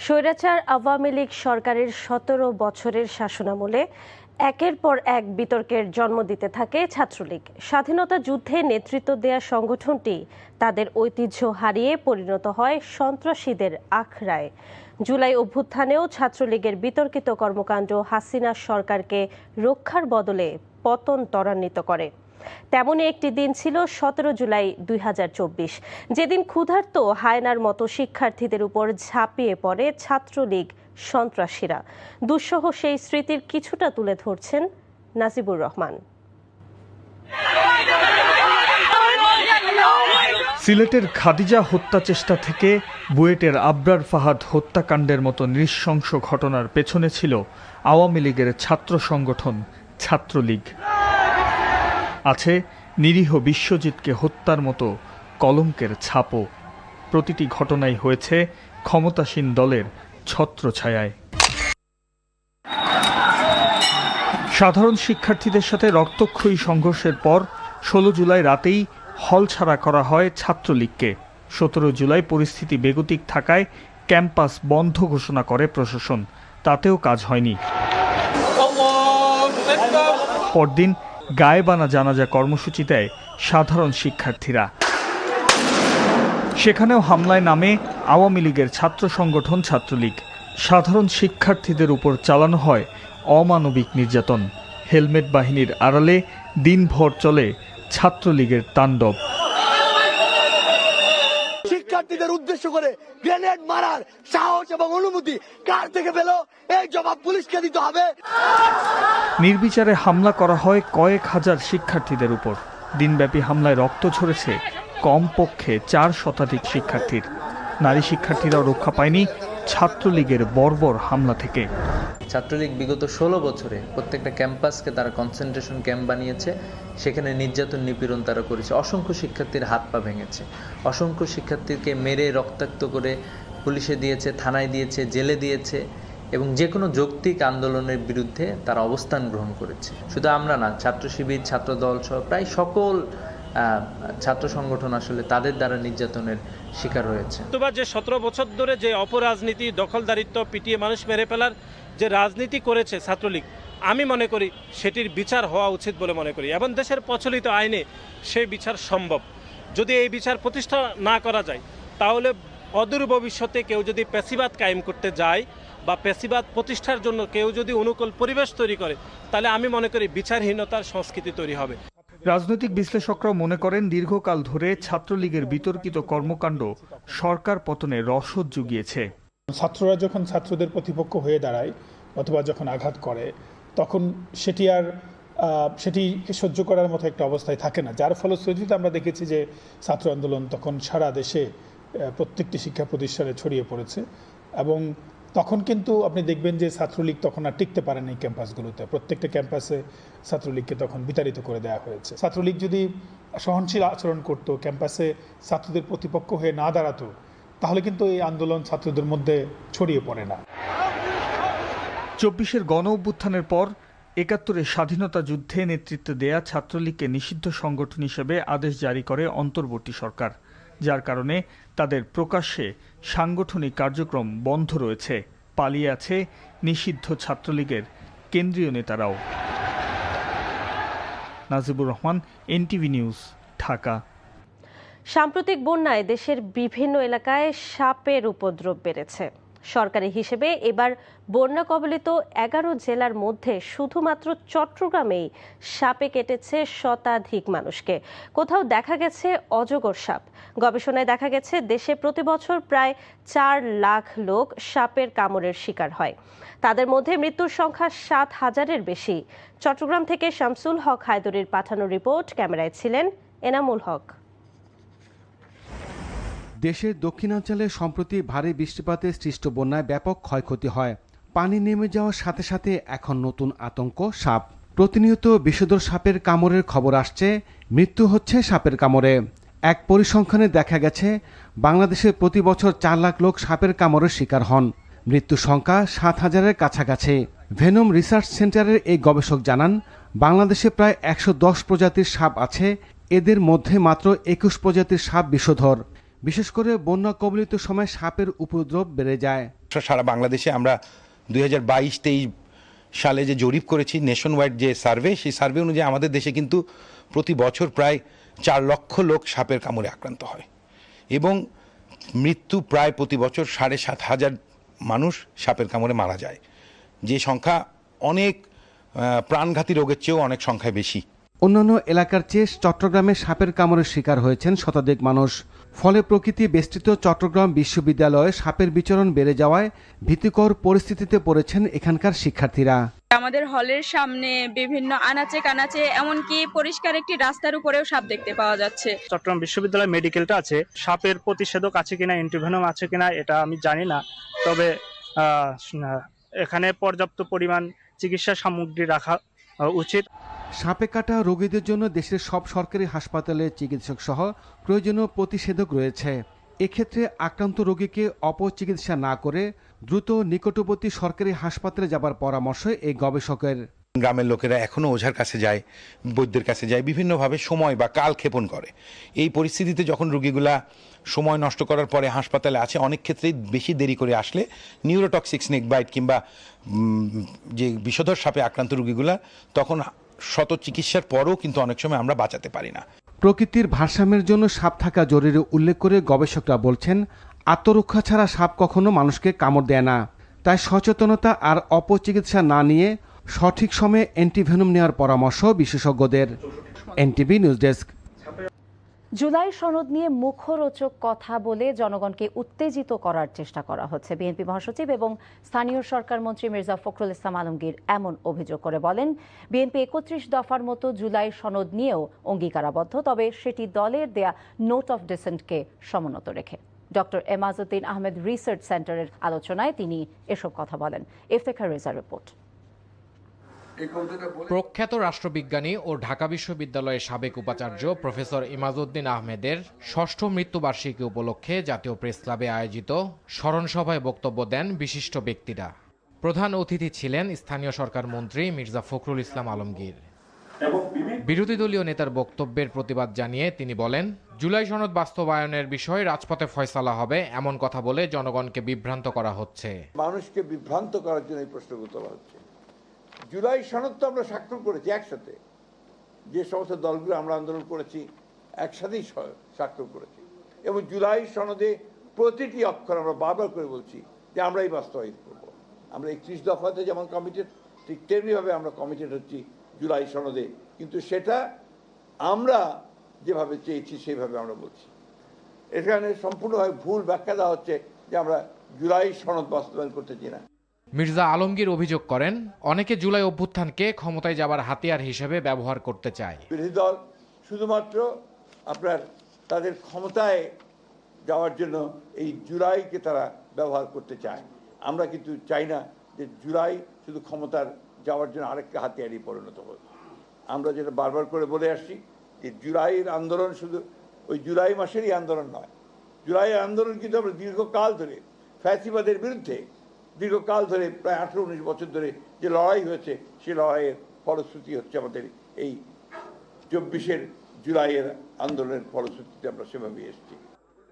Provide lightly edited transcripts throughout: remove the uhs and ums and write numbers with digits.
স্বৈরাচার আওয়ামী লীগ সরকারের ১৭ বছরের শাসনামলে একের পর এক বিতর্কের জন্ম দিতে থাকে ছাত্রলীগ। স্বাধীনতা যুদ্ধে নেতৃত্ব দেয়া সংগঠনটি তাদের ঐতিহ্য হারিয়ে পরিণত হয় সন্ত্রাসীদের আখড়ায়। জুলাই অভ্যুত্থানেও ছাত্রলীগের বিতর্কিত কর্মকাণ্ড হাসিনা সরকারকে রক্ষার বদলে পতন ত্বরান্বিত করে। তেমনই একটি দিন ছিল ১৭ জুলাই ২০২৪, যেদিন ক্ষুধার্ত হায়নার মতো শিক্ষার্থীদের উপর ঝাঁপিয়ে পড়ে ছাত্রলীগ সন্ত্রাসীরা। দুঃসহ সেই স্মৃতির কিছুটা তুলে ধরছেন নাজিবুর রহমান। সিলেটের খাদিজা হত্যা চেষ্টা থেকে বুয়েটের আবরার ফাহাদ হত্যাকাণ্ডের মতো নৃশংস ঘটনার পেছনে ছিল আওয়ামী লীগের ছাত্র সংগঠন ছাত্রলীগ। আছে নিরীহ বিশ্বজিৎকে হত্যার মতো কলঙ্কের ছাপও। প্রতিটি ঘটনাই হয়েছে ক্ষমতাসীন দলের ছত্রছায়ায়। সাধারণ শিক্ষার্থীদের সাথে রক্তক্ষয়ী সংঘর্ষের পর ১৬ জুলাই রাতেই হল ছাড়া করা হয় ছাত্রলীগকে। ১৭ জুলাই পরিস্থিতি বেগতিক থাকায় ক্যাম্পাস বন্ধ ঘোষণা করে প্রশাসন, তাতেও কাজ হয়নি। পরদিন গায়েবানা জানাজা কর্মসূচি দেয় সাধারণ শিক্ষার্থীরা। সেখানেও হামলায় নামে আওয়ামী লীগের ছাত্র সংগঠন ছাত্রলীগ। সাধারণ শিক্ষার্থীদের উপর চালানো হয় অমানবিক নির্যাতন। হেলমেট বাহিনীর আড়ালে দিনভর চলে ছাত্রলীগের তাণ্ডব। শিক্ষার্থীদের উদ্দেশ্য করে গ্রেনেড মারার সাহস এবং অনুমতি কার থেকে পেল? এই জবাব পুলিশকে দিতে হবে। নির্বিচারে হামলা করা হয় কয়েক হাজার শিক্ষার্থীদের উপর। দিনব্যাপী হামলায় রক্ত ঝরেছে কমপক্ষে ৪ শতাধিক শিক্ষার্থীর। নারী শিক্ষার্থীরাও রক্ষা পায়নি ছাত্রলীগের বর্বর হামলা থেকে। ছাত্রলীগ বিগত ১৬ বছরে প্রত্যেকটা ক্যাম্পাসকে তারা কনসেন্ট্রেশন ক্যাম্প বানিয়েছে, সেখানে নির্যাতন নিপীড়ন তারা করেছে। অসংখ্য শিক্ষার্থীর হাত পা ভেঙেছে, অসংখ্য শিক্ষার্থীকে মেরে রক্তাক্ত করে পুলিশে দিয়েছে, থানায় দিয়েছে, জেলে দিয়েছে এবং যে কোনো যৌক্তিক আন্দোলনের বিরুদ্ধে তারা অবস্থান গ্রহণ করেছে। শুধু আমরা না, ছাত্র শিবির, ছাত্রদল সহ প্রায় সকল ছাত্র সংগঠন আসলে তাদের দ্বারা নির্যাতনের শিকার হয়েছে। যে ১৭ বছর ধরে যে অপরাজনীতি, দখলদারিত্ব, পিটিয়ে মানুষ মেরে ফেলার যে রাজনীতি করেছে ছাত্রলীগ, আমি মনে করি সেটির বিচার হওয়া উচিত বলে মনে করি এবং দেশের প্রচলিত আইনে সেই বিচার সম্ভব। যদি এই বিচার প্রতিষ্ঠা না করা যায়, তাহলে অদূর ভবিষ্যতে কেউ যদি পেশিবাদ কায়েম করতে যায় বা পেশিবাদ প্রতিষ্ঠার জন্য কেউ যদি অনুকূল পরিবেশ তৈরি করে, তাহলে আমি মনে করি বিচারহীনতার সংস্কৃতি তৈরি হবে। রাজনৈতিক বিশ্লেষকরাও মনে করেন দীর্ঘকাল ধরে ছাত্রলীগের বিতর্কিত কর্মকাণ্ড সরকার পতনে রসদ জুগিয়েছে। ছাত্ররা যখন ছাত্রদের প্রতিপক্ষ হয়ে দাঁড়ায় অথবা যখন আঘাত করে, তখন সেটিকে সহ্য করার মতো একটা অবস্থায় থাকে না, যার ফলশ্রুতিতে আমরা দেখেছি যে ছাত্র আন্দোলন তখন সারা দেশে প্রত্যেকটি শিক্ষা প্রতিষ্ঠানে ছড়িয়ে পড়েছে এবং তখন কিন্তু আপনি দেখবেন যে ছাত্রলীগ তখন আর টিকতে পারেনি ক্যাম্পাসগুলোতে। প্রত্যেকটা ক্যাম্পাসে ছাত্রলীগকে তখন বিতাড়িত করে দেওয়া হয়েছে। ছাত্রলীগ যদি সহনশীল আচরণ করত, ক্যাম্পাসে ছাত্রদের প্রতিপক্ষ হয়ে না দাঁড়াতো, তাহলে কিন্তু এই আন্দোলন ছাত্রদের মধ্যে ছড়িয়ে পড়ে না। ২৪-এর গণ অভ্যুত্থানের পর ৭১-এর স্বাধীনতা যুদ্ধে নেতৃত্ব দেয়া ছাত্রলীগকে নিষিদ্ধ সংগঠন হিসেবে আদেশ জারি করে অন্তর্বর্তী সরকার, যার কারণে তাদের প্রকাশ্যে সাংগঠনিক কার্যক্রম বন্ধ রয়েছে। পালিয়ে আছে নিষিদ্ধ ছাত্রলীগের কেন্দ্রীয় নেতারাও। Nazibur Rahman, NTV news, Dhaka. সাম্প্রতিক বন্যায় দেশের বিভিন্ন এলাকায় সাপের উপদ্রব বেড়েছে। সরকারি হিসেবে এবার বন্যা কবলিত ১১ জেলার মধ্যে শুধুমাত্র চট্টগ্রামেই সাপে কেটেছে শতাধিক মানুষকে। কোথাও দেখা গেছে অজগর সাপ। গবেষণায় দেখা গেছে দেশে প্রতি বছর প্রায় ৪ লাখ লোক সাপের কামড়ের শিকার হয়। তাদের মধ্যে মৃত্যুর সংখ্যা ৭,০০০-এর বেশি। চট্টগ্রাম থেকে শামসুল হক হায়দরির পাঠানো রিপোর্ট, ক্যামেরায় ছিলেন এনামুল হক। দেশের দক্ষিণাঞ্চলে সম্প্রতি ভারী বৃষ্টিপাতে সৃষ্ট বন্যায় ব্যাপক ক্ষয়ক্ষতি হয়। পানি নেমে যাওয়ার সাথে সাথে এখন নতুন আতঙ্ক সাপ। প্রতিনিয়ত বিষধর সাপের কামড়ের খবর আসছে, মৃত্যু হচ্ছে সাপের কামড়ে। এক পরিসংখ্যানে দেখা গেছে বাংলাদেশে প্রতি বছর ৪ লাখ লোক সাপের কামড়ের শিকার হন। মৃত্যু সংখ্যা ৭,০০০-এর কাছাকাছি। ভেনম রিসার্চ সেন্টারের এই গবেষক জানান, বাংলাদেশে প্রায় ১১০ প্রজাতির সাপ আছে, এদের মধ্যে মাত্র ২১ প্রজাতির সাপ বিষধর। বিশেষ করে বন্যা কবলিত সময় সাপের উপদ্রব বেড়ে যায়। সারা বাংলাদেশে আমরা 2022-23 সালে যে জরিপ করেছি নেশন ওয়াইড যে সার্ভে, সেই সার্ভে অনুযায়ী আমাদের দেশে কিন্তু প্রতি বছর প্রায় 4 লক্ষ লোক সাপের কামড়ে আক্রান্ত হয় এবং মৃত্যু প্রায় প্রতি বছর 7,500 মানুষ সাপের কামড়ে মারা যায়, যে সংখ্যা অনেক প্রাণঘাতী রোগের চেয়েও অনেক সংখ্যায় বেশি। অন্যান্য এলাকার চেয়ে চট্টগ্রামে সাপের কামড়ের শিকার হয়েছেন শতাধিক মানুষ। ফলে প্রকৃতি বেষ্টিত চট্টগ্রাম বিশ্ববিদ্যালয়ে সাপের বিচরণ বেড়ে যাওয়ায় ভীতিকর পরিস্থিতিতে পড়েছেন এখানকার শিক্ষার্থীরা। আমাদের হলের সামনে বিভিন্ন আনাচে কানাচে এমনকি পরিষ্কার একটি রাস্তার উপরেও সাপ দেখতে পাওয়া যাচ্ছে। চট্টগ্রাম বিশ্ববিদ্যালয় মেডিকেলটা আছে, সাপের প্রতিষেধক আছে কিনা, অ্যান্টিভেনম আছে কিনা এটা আমি জানি না, তবে এখানে পর্যাপ্ত পরিমাণ চিকিৎসা সামগ্রী রাখা উচিত। সাপে কাটা রোগীদের জন্য দেশের সব সরকারি হাসপাতালে চিকিৎসক সহ প্রয়োজনীয় প্রতিষেধক রয়েছে। এক্ষেত্রে আক্রান্ত রোগীকে অপচিকিৎসা না করে দ্রুত নিকটবর্তী সরকারি হাসপাতালে যাবার পরামর্শ এই গবেষকের। গ্রামের লোকেরা এখনো ওঝার কাছে যায়, বৈদ্যের কাছে যায়, বিভিন্নভাবে সময় বা কাল ক্ষেপণ করে। এই পরিস্থিতিতে যখন রোগীগুলা সময় নষ্ট করার পরে হাসপাতালে আছে, অনেক ক্ষেত্রেই বেশি দেরি করে আসলে নিউরোটক্সিক স্নেক বাইট কিংবা যে বিষধর সাপে আক্রান্ত রোগীগুলা তখন শত চিকিৎসার পরও কিন্তু অনেক সময় আমরা বাঁচাতে পারি না। প্রকৃতির ভারসাম্যের জন্য সাপ থাকা জরুরি উল্লেখ করে গবেষকরা বলছেন, আত্মরক্ষা ছাড়া সাপ কখনো মানুষকে কামড় দেয় না। তাই সচেতনতা আর অপচিকিৎসা না নিয়ে সঠিক সময়ে অ্যান্টিভেনম নেওয়ার পরামর্শ বিশেষজ্ঞদের। NTV news desk. জুলাই সনদ নিয়ে মুখরোচক কথা বলে জনগণকে উত্তেজিত করার চেষ্টা করা হচ্ছে। বিএনপি মহাসচিব এবং স্থানীয় সরকার মন্ত্রী মির্জা ফখরুল ইসলাম আলমগীর এমন অভিযোগ করে বলেন, বিএনপি 31 দফার মতো জুলাই সনদ নিয়েও অঙ্গীকারাবদ্ধ, তবে সেটি দলের দেয়া নোট অফ ডিসেন্টকে সমুন্নত রেখে। ডক্টর এমাজউদ্দিন আহমেদ রিসার্চ সেন্টারের আলোচনায় তিনি এসব কথা বলেন। ইফতেখার রেজার রিপোর্ট। প্রখ্যাত রাষ্ট্রবিজ্ঞানী ও ঢাকা বিশ্ববিদ্যালয়ের সাবেক উপাচার্য প্রফেসর ইমাজউদ্দিন আহমেদের ৬ষ্ঠ মৃত্যুবার্ষিকী উপলক্ষে জাতীয় প্রেস ক্লাবে আয়োজিত স্মরণ সভায় বক্তব্য দেন বিশিষ্ট ব্যক্তিরা। প্রধান অতিথি ছিলেন স্থানীয় সরকার মন্ত্রী মির্জা ফখরুল ইসলাম আলমগীর। বিরোধী দলীয় নেতার বক্তব্যের প্রতিবাদ জানিয়ে তিনি বলেন, জুলাই সনদ বাস্তবায়নের বিষয়ে রাজপথে ফয়সালা হবে এমন কথা বলে জনগণকে বিভ্রান্ত করা হচ্ছে। মানুষকে বিভ্রান্ত করার জন্য এই প্রশ্নগুলো তোলা হচ্ছে। জুলাই সনদ তো আমরা স্বাক্ষর করেছি একসাথে, যে সমস্ত দলগুলো আমরা আন্দোলন করেছি একসাথেই স্বাক্ষর করেছি, এবং জুলাই সনদে প্রতিটি অক্ষর আমরা বারবার করে বলছি যে আমরাই বাস্তবায়িত করব। আমরা 31 দফাতে যেমন কমিটেড, ঠিক তেমনিভাবে আমরা কমিটেড হচ্ছি জুলাই সনদে, কিন্তু সেটা আমরা যেভাবে চেয়েছি সেইভাবে আমরা বলছি। এখানে সম্পূর্ণভাবে ভুল ব্যাখ্যা দেওয়া হচ্ছে যে আমরা জুলাই সনদ বাস্তবায়ন করতেছি না। মির্জা আলমগীর অভিযোগ করেন, অনেকে জুলাই অভ্যুত্থানকে ক্ষমতায় যাবার হাতিয়ার হিসেবে ব্যবহার করতে চায়। বিরোধী দল শুধুমাত্র আপনার তাদের ক্ষমতায় যাওয়ার জন্য এই জুলাইকে তারা ব্যবহার করতে চায়। আমরা কিন্তু চাই না যে জুলাই শুধু ক্ষমতার যাওয়ার জন্য আরেকটা হাতিয়ারই পরিণত হোক। আমরা যেটা বারবার করে বলে আসছি যে জুলাইয়ের আন্দোলন শুধু ওই জুলাই মাসেরই আন্দোলন নয়। জুলাইয়ের আন্দোলন কিন্তু আমরা দীর্ঘকাল ধরে ফ্যাসিবাদের বিরুদ্ধে দীর্ঘকাল ধরে প্রায় 18-19 বছর ধরে যে লড়াই হয়েছে, সেই লড়াইয়ের ফলশ্রুতি হচ্ছে আমাদের এই 24 জুলাইয়ের আন্দোলনের ফলশ্রুতিতে আমরা সেভাবে এসেছি।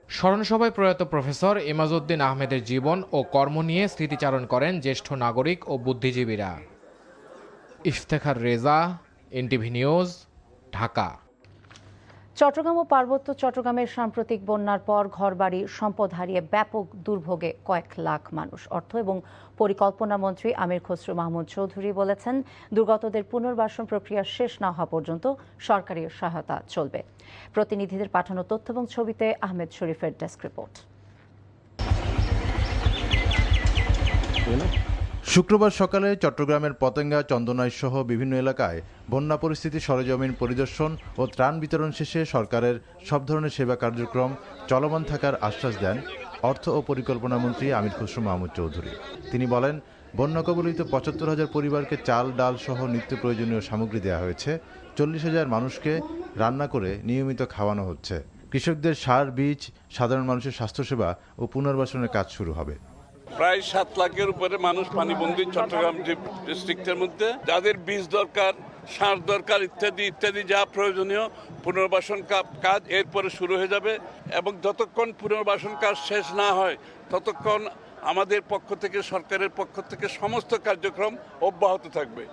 স্মরণসভায় প্রয়াত প্রফেসর ইমাজউদ্দিন আহমেদের জীবন ও কর্ম নিয়ে স্মৃতিচারণ করেন জ্যেষ্ঠ নাগরিক ও বুদ্ধিজীবীরা। Iftekhar Reza, NTV news, Dhaka. চট্টগ্রাম ও পার্বত্য চট্টগ্রামের সাম্প্রতিক বন্যার পর ঘরবাড়ি সম্পদ হারিয়ে ব্যাপক দুর্ভোগে কয়েক লাখ মানুষ। অর্থ এবং পরিকল্পনা মন্ত্রী আমির খসরু মাহমুদ চৌধুরী বলেছেন, দুর্গতদের পুনর্বাসন প্রক্রিয়া শেষ না হওয়া পর্যন্ত সরকারি সহায়তা চলবে। প্রতিনিধিদের পাঠানো তথ্য এবং ছবিতে আহমেদ শরীফের ডেস্ক রিপোর্ট। শুক্রবার সকালে চট্টগ্রামের পতেঙ্গা, চন্দনাই সহ বিভিন্ন এলাকায় বন্যা পরিস্থিতি সরেজমিন পরিদর্শন ও ত্রাণ বিতরণ শেষে সরকারের সব ধরনের সেবা কার্যক্রম চলমান থাকার আশ্বাস দেন অর্থ ও পরিকল্পনা মন্ত্রী আমির খসরু মাহমুদ চৌধুরী। তিনি বলেন, বন্যা কবলিত ৭৫,০০০ পরিবারকে চাল, ডাল সহ নিত্য প্রয়োজনীয় সামগ্রী দেওয়া হয়েছে। ৪০,০০০ মানুষকে রান্না করে নিয়মিত খাওয়ানো হচ্ছে। কৃষকদের সার, বীজ, সাধারণ মানুষের স্বাস্থ্যসেবা ও পুনর্বাসনের কাজ শুরু হবে। প্রায় 7 লাখের উপরে মানুষ পানিবন্দী চট্টগ্রাম ডিস্ট্রিক্টের মধ্যে, যাদের বীজ দরকার, সার দরকার, ইত্যাদি ইত্যাদি যা প্রয়োজনীয় পুনর্বাসন কাজ এরপরে শুরু হয়ে যাবে এবং যতক্ষণ পুনর্বাসন কাজ শেষ না হয় ততক্ষণ আমাদের পক্ষ থেকে, সরকারের পক্ষ থেকে সমস্ত কার্যক্রম অব্যাহত থাকবে।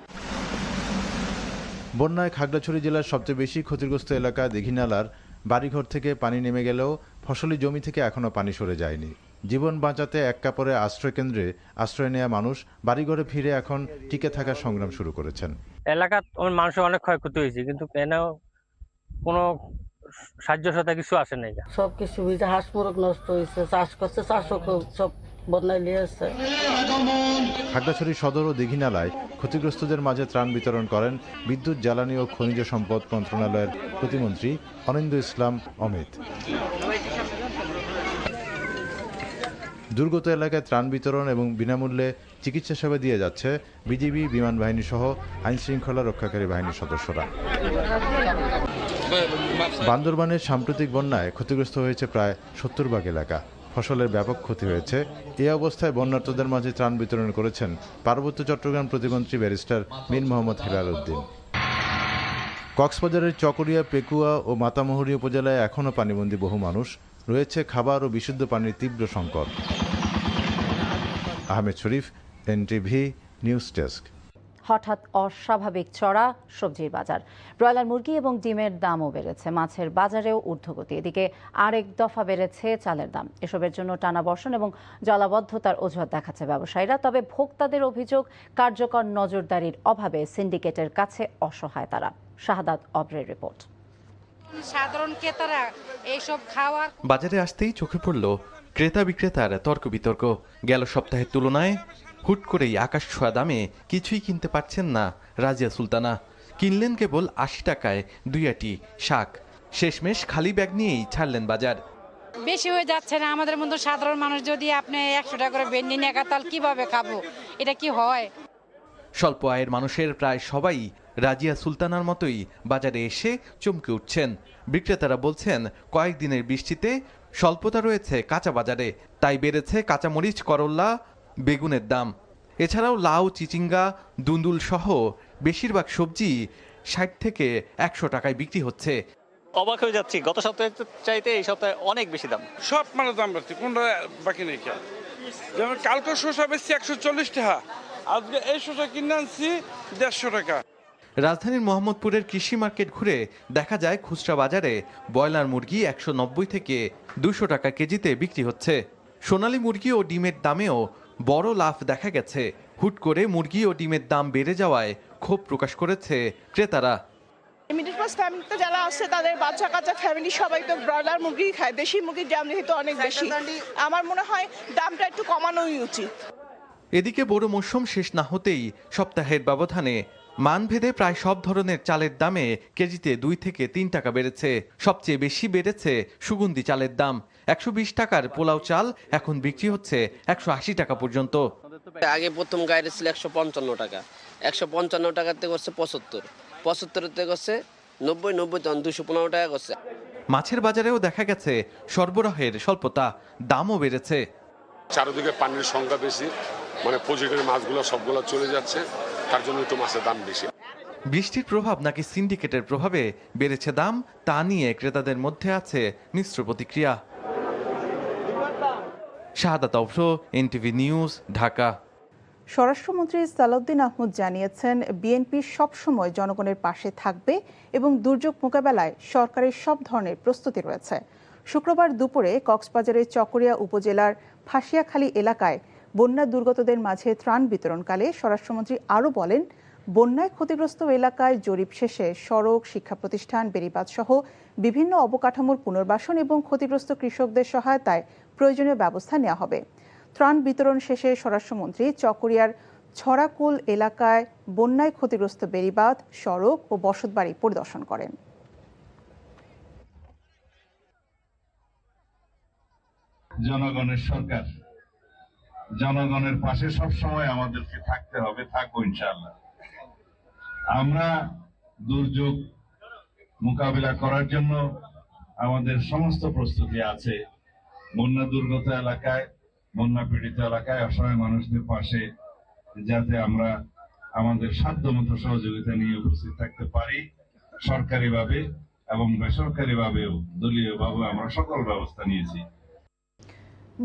বন্যায় খাগড়াছড়ি জেলার সবচেয়ে বেশি ক্ষতিগ্রস্ত এলাকা দীঘিনালার বাড়িঘর থেকে পানি নেমে গেলেও ফসলি জমি থেকে এখনও পানি সরে যায়নি। জীবন বাঁচাতে এক কাপড়ে আশ্রয়কেন্দ্রে আশ্রয় নেওয়া মানুষ বাড়িঘরে ফিরে এখন টিকে থাকার সংগ্রাম শুরু করেছেন। এলাকার মানুষের অনেক ক্ষয়ক্ষতি হয়েছে, কিন্তু এনেও কোনো সাহায্য সাথে কিছু আসে নাই। সব কিছু হয়েছে, হাঁস মুরগ নষ্ট হয়েছে, চাষ করছে, চাষও সব বন্যায় নিয়ে আসছে। খাগড়াছড়ি সদর ও দীঘিনালায় ক্ষতিগ্রস্তদের মাঝে ত্রাণ বিতরণ করেন বিদ্যুৎ, জ্বালানি ও খনিজ সম্পদ মন্ত্রণালয়ের প্রতিমন্ত্রী অনিন্দ ইসলাম অমিত। দুর্গত এলাকায় ত্রাণ বিতরণ এবং বিনামূল্যে চিকিৎসা সেবা দিয়ে যাচ্ছে বিজিবি, বিমান বাহিনী সহ আইনশৃঙ্খলা রক্ষাকারী বাহিনীর সদস্যরা। বান্দরবানের সাম্প্রতিক বন্যায় ক্ষতিগ্রস্ত হয়েছে প্রায় 70 ভাগ এলাকা, ফসলের ব্যাপক ক্ষতি হয়েছে। এই অবস্থায় বন্যার্তদের মাঝে ত্রাণ বিতরণ করেছেন পার্বত্য চট্টগ্রাম প্রতিমন্ত্রী ব্যারিস্টার মীর মোহাম্মদ হেলাল উদ্দিন। কক্সবাজারের চকরিয়া, পেকুয়া ও মাতামুহুরী উপজেলায় এখনও পানিবন্দী বহু মানুষ, রয়েছে খাবার ও বিশুদ্ধ পানির তীব্র সংকট। আহমেদ শরীফ, এনটিভি নিউজ ডেস্ক। হঠাৎ অস্বাভাবিক চড়া সবজির বাজার, ব্রয়লার মুরগি এবং ডিমের দামও বেড়েছে, মাছের বাজারেও ঊর্ধ্বগতি। এদিকে আরেক দফা বেড়েছে চালের দাম। এসবের জন্য টানা বর্ষণ এবং জলাবদ্ধতার অজুহাত দেখাচ্ছে ব্যবসায়ীরা। তবে ভোক্তাদের অভিযোগ, কার্যকর নজরদারির অভাবে সিন্ডিকেটের কাছে অসহায় তারা। শাহাদাত অব্রের রিপোর্ট। সাধারণ ক্রেতারা এইসব খাওয়ার বাজারে আসতেই চোখে পড়ল ক্রেতা বিক্রেতার তর্ক বিতর্ক। গেল সপ্তাহের তুলনায় হুট করেই আকাশ ছোঁয়া দামে কিছুই কিনতে পারছেন না রাজিয়া সুলতানা। কিনলেন কেবল 80 টাকায় 2 আটি শাক। শেষমেশ খালি ব্যাগ নিয়েই ছাড়লেন বাজার। বেশি হয়ে যাচ্ছে না? আমাদের মতো সাধারণ মানুষ যদি আপনি 100 টাকা করে বেন্ডি নিয়ে তাহলে কিভাবে খাবো? এটা কি হয়? স্বল্প আয়ের মানুষের প্রায় সবাই রাজিয়া সুলতানার মতোই বাজারে এসে চমকে উঠছেন। বিক্রেতারা বলছেন, কয়েকদিনের বৃষ্টিতে স্বল্পতা রয়েছে কাঁচা বাজারে, তাই বেড়েছে কাঁচামরিচ, করল্লা, বেগুনের দাম। এছাড়াও লাউ, চিচিঙ্গা, দুন্দুল সহ বেশিরভাগ সবজি 60 থেকে 100 টাকায় বিক্রি হচ্ছে। অবাক হয়ে যাচ্ছি, গত সপ্তাহে চাইতে এই সপ্তাহে অনেক বেশি দাম। সব মানে দাম বাড়ছে, কোনটা বাকি নেই। যেমন কালকে শসা বেশি 140 টাকা, আজকে এই শসা কিনে আনছি 150 টাকা। রাজধানীর মোহাম্মদপুরের কৃষি মার্কেট ঘুরে দেখা যায় খুচরা বাজারে ব্রয়লার মুরগি 190 থেকে 200 টাকা কেজিতে বিক্রি হচ্ছে। সোনালী মুরগি ও ডিমের দামেও বড় লাভ দেখা গেছে। হুট করে মুরগি ও ডিমের দাম বেড়ে যাওয়ায় ক্ষোভ প্রকাশ করেছে ক্রেতারা। মিডল ক্লাস ফ্যামিলিতে যারা আছে তাদের বাচ্চা কাচ্চা ফ্যামিলি সবাই তো ব্রয়লার মুরগি খায়। দেশি মুরগির দাম যেহেতু অনেক বেশি, আমার মনে হয় দামটা একটু কমানোই উচিত। এদিকে বড় মৌসুম শেষ না হতেই সপ্তাহের ব্যবধানে মানভেদে প্রায় সব ধরনের চালের দামে কেজিতে 2 থেকে 3 টাকা বেড়েছে। সবচেয়ে বেশি বেড়েছে সুগন্ধি চালের দাম। 120 টাকার পোলাও চাল এখন বিক্রি হচ্ছে 180 টাকা পর্যন্ত। আগে প্রথম গাড়ি ছিল 155 টাকা, 155 টাকাতে করছে 75, 75তে করছে 90, 90 তখন 215 টাকা করছে। মাছের বাজারেও দেখা গেছে সরবরাহের স্বল্পতা, দামও বেড়েছে। চারিদিকে পানির সংখ্যা বেশি, মানে প্রজেক্টের মাছগুলো সবগুলো চলে যাচ্ছে, তার জন্য তো মাছের দাম বেশি। বৃষ্টির প্রভাব নাকি সিন্ডিকেটের প্রভাবে বেড়েছে দাম, তা নিয়ে ক্রেতাদের মধ্যে আছে মিশ্র প্রতিক্রিয়া। শাহাদাত অফরো, এনটিভি নিউজ, ঢাকা। স্বরাষ্ট্রমন্ত্রী সালাউদ্দিন আহমেদ জানিয়েছেন, বিএনপি সবসময় জনগণের পাশে থাকবে এবং দুর্যোগ মোকাবেলায় সরকারের সব ধরনের প্রস্তুতি রয়েছে। শুক্রবার দুপুরে কক্সবাজারের চকরিয়া উপজেলার ফাঁসিয়াখালী এলাকায় বন্যা দুর্গতদের মাঝে ত্রাণ বিতরণকালে স্বরাষ্ট্রমন্ত্রী আরও বলেন, বন্যায় ক্ষতিগ্রস্ত এলাকায় জরিপ শেষে সড়ক, শিক্ষা প্রতিষ্ঠান, বেড়িবাঁধ সহ বিভিন্ন অবকাঠামোর পুনর্বাসন এবং ক্ষতিগ্রস্ত কৃষকদের সহায়তায় প্রয়োজনীয় ব্যবস্থা নেওয়া হবে। ত্রাণ বিতরণ শেষে স্বরাষ্ট্রমন্ত্রী চকরিয়ার ছড়াকুল এলাকায় বন্যায় ক্ষতিগ্রস্ত বেড়িবাঁধ, সড়ক ও বসতবাড়ি পরিদর্শন করেন। জনগণের সরকার, জনগণের পাশে সবসময় আমাদেরকে থাকতে হবে, থাকবো ইনশাআল্লাহ। আমরা দুর্যোগ মোকাবিলা করার জন্য আমাদের সমস্ত প্রস্তুতি আছে। বন্যা দুর্গত এলাকায় বন্যা পীড়িত এলাকায় অসহায় মানুষদের পাশে যাতে আমরা আমাদের সাধ্যমতো সহযোগিতা নিয়ে উপস্থিত থাকতে পারি, সরকারিভাবে এবং বেসরকারিভাবেও দলীয়ভাবে আমরা সকল ব্যবস্থা নিয়েছি।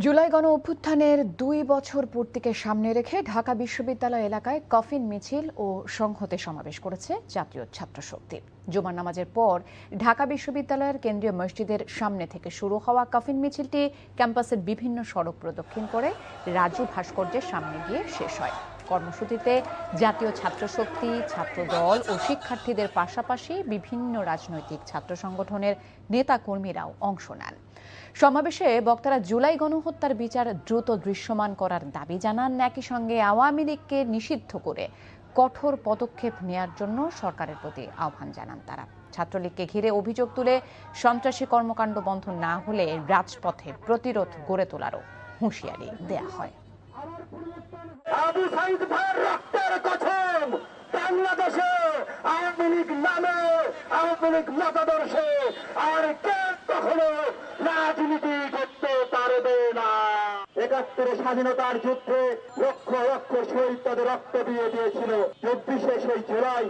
জুলাই গণ অভ্যুত্থানের 2 বছর পূর্তিকে সামনে রেখে ঢাকা বিশ্ববিদ্যালয় এলাকায় কফিন মিছিল ও সংহতি সমাবেশ করেছে জাতীয় ছাত্র শক্তি। জুমার নামাজের পর ঢাকা বিশ্ববিদ্যালয়ের কেন্দ্রীয় মসজিদের সামনে থেকে শুরু হওয়া কফিন মিছিলটি ক্যাম্পাসের বিভিন্ন সড়ক প্রদক্ষিণ করে রাজু ভাস্কর্যের সামনে গিয়ে শেষ হয়। কর্মসূচিতে জাতীয় ছাত্র শক্তি, ছাত্রদল ও শিক্ষার্থীদের পাশাপাশি বিভিন্ন রাজনৈতিক ছাত্র সংগঠনের নেতাকর্মীরাও অংশ নেন। সমাবেশে বক্তারা জুলাই গণহত্যার বিচার দ্রুত দৃশ্যমান করার দাবি জানান। একই সঙ্গে আওয়ামী লীগকে নিষিদ্ধ করে কঠোর পদক্ষেপ নেয়ার জন্য সরকারের প্রতি আহ্বান জানান তারা। ছাত্রলীগকে ঘিরে অভিযোগ তুলে সন্ত্রাসী কর্মকাণ্ড বন্ধ না হলে রাজপথে প্রতিরোধ গড়ে তোলারও হুঁশিয়ারি দেয়া হয়। আবু সাইদ ভাইয়ের রক্তের কসম, বাংলাদেশে আওয়ামী লীগ নামে, আওয়ামী লীগ মতাদর্শে আর কে কখনো রাজনীতি করতে পারবে না। ৭১ স্বাধীনতার যুদ্ধে লক্ষ লক্ষ শহীদ তাদের রক্ত দিয়ে দিয়েছিল। ২৪শে সেই জুলাই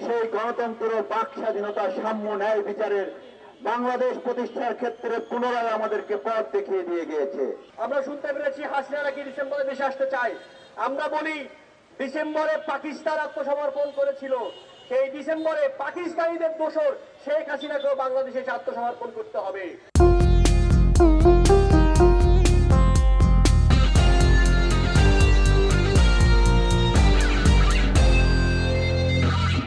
সেই গণতন্ত্র, বাক স্বাধীনতা, সাম্য, ন্যায় বিচারের বাংলাদেশ প্রতিষ্ঠার ক্ষেত্রে পুনরায় আমাদেরকে পথ দেখিয়ে দিয়ে গিয়েছে। আমরা শুনতে পেরেছি হাসিনা নাকি ডিসেম্বরে দেশে আসতে চায়। আমরা বলি ডিসেম্বরে পাকিস্তান আত্মসমর্পণ করেছিল, সেই ডিসেম্বরে পাকিস্তানিদের দোসর শেখ হাসিনাকেও বাংলাদেশে আত্মসমর্পণ করতে হবে।